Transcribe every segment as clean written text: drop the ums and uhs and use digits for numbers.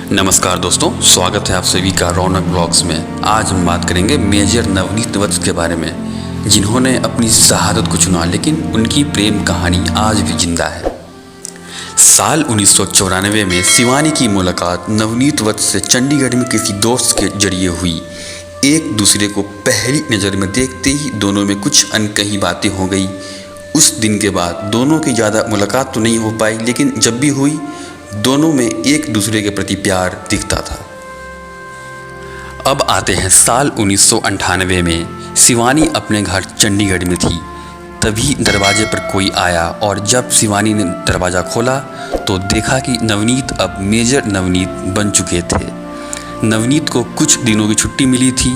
नमस्कार दोस्तों, स्वागत है आप सभी का रौनक ब्लॉग्स में। आज हम बात करेंगे मेजर नवनीत वत्स के बारे में, जिन्होंने अपनी शहादत को चुना, लेकिन उनकी प्रेम कहानी आज भी जिंदा है। साल 1994 में शिवानी की मुलाकात नवनीत वत्स से चंडीगढ़ में किसी दोस्त के जरिए हुई। एक दूसरे को पहली नज़र में देखते ही दोनों में कुछ अनकही बातें हो गई। उस दिन के बाद दोनों की ज़्यादा मुलाकात तो नहीं हो पाई, लेकिन जब भी हुई दोनों में एक दूसरे के प्रति प्यार दिखता था। अब आते हैं साल 1998 में। शिवानी अपने घर चंडीगढ़ में थी, तभी दरवाजे पर कोई आया और जब शिवानी ने दरवाज़ा खोला तो देखा कि नवनीत अब मेजर नवनीत बन चुके थे। नवनीत को कुछ दिनों की छुट्टी मिली थी।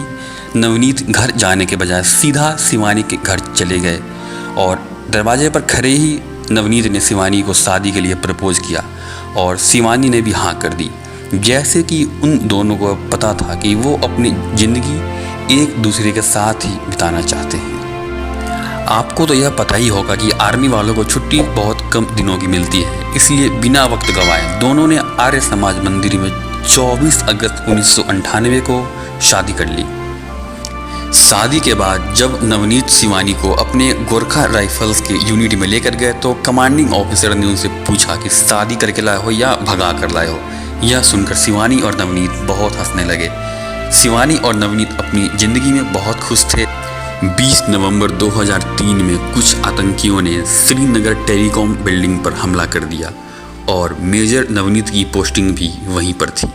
नवनीत घर जाने के बजाय सीधा शिवानी के घर चले गए और दरवाजे पर खड़े ही नवनीत ने शिवानी को शादी के लिए प्रपोज किया और शिवानी ने भी हाँ कर दी। जैसे कि उन दोनों को पता था कि वो अपनी ज़िंदगी एक दूसरे के साथ ही बिताना चाहते हैं। आपको तो यह पता ही होगा कि आर्मी वालों को छुट्टी बहुत कम दिनों की मिलती है, इसलिए बिना वक्त गंवाए दोनों ने आर्य समाज मंदिर में 24 अगस्त 1998 को शादी कर ली। शादी के बाद जब नवनीत शिवानी को अपने गोरखा राइफल्स के यूनिट में लेकर गए तो कमांडिंग ऑफिसर ने उनसे पूछा कि शादी करके लाए हो या भगा कर लाए हो। यह सुनकर शिवानी और नवनीत बहुत हंसने लगे। शिवानी और नवनीत अपनी ज़िंदगी में बहुत खुश थे। 20 नवंबर 2003 में कुछ आतंकियों ने श्रीनगर टेलीकॉम बिल्डिंग पर हमला कर दिया और मेजर नवनीत की पोस्टिंग भी वहीं पर थी।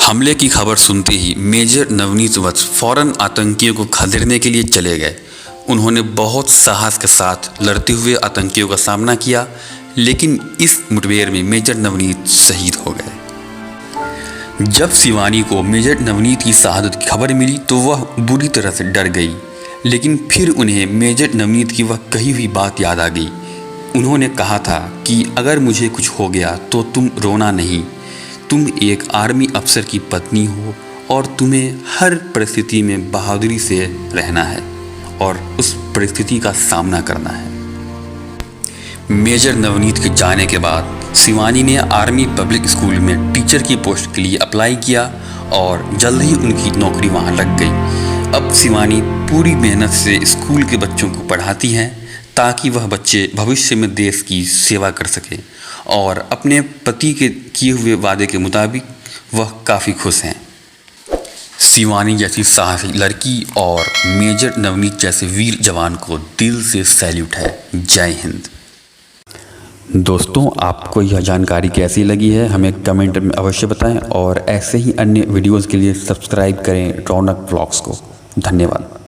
हमले की खबर सुनते ही मेजर नवनीत वत्स फौरन आतंकियों को खदेड़ने के लिए चले गए। उन्होंने बहुत साहस के साथ लड़ते हुए आतंकियों का सामना किया, लेकिन इस मुठभेड़ में मेजर नवनीत शहीद हो गए। जब शिवानी को मेजर नवनीत की शहादत की खबर मिली तो वह बुरी तरह से डर गई, लेकिन फिर उन्हें मेजर नवनीत की वह कही हुई बात याद आ गई। उन्होंने कहा था कि अगर मुझे कुछ हो गया तो तुम रोना नहीं, तुम एक आर्मी अफसर की पत्नी हो और तुम्हें हर परिस्थिति में बहादुरी से रहना है और उस परिस्थिति का सामना करना है। मेजर नवनीत के जाने के बाद शिवानी ने आर्मी पब्लिक स्कूल में टीचर की पोस्ट के लिए अप्लाई किया और जल्द ही उनकी नौकरी वहां लग गई। अब शिवानी पूरी मेहनत से स्कूल के बच्चों को पढ़ाती हैं ताकि वह बच्चे भविष्य में देश की सेवा कर सकें, और अपने पति के किए हुए वादे के मुताबिक वह काफ़ी खुश हैं। शिवानी जैसी साहसी लड़की और मेजर नवनीत जैसे वीर जवान को दिल से सैल्यूट है। जय हिंद। दोस्तों, आपको यह जानकारी कैसी लगी है हमें कमेंट में अवश्य बताएं और ऐसे ही अन्य वीडियोज़ के लिए सब्सक्राइब करें रौनक ब्लॉग्स को। धन्यवाद।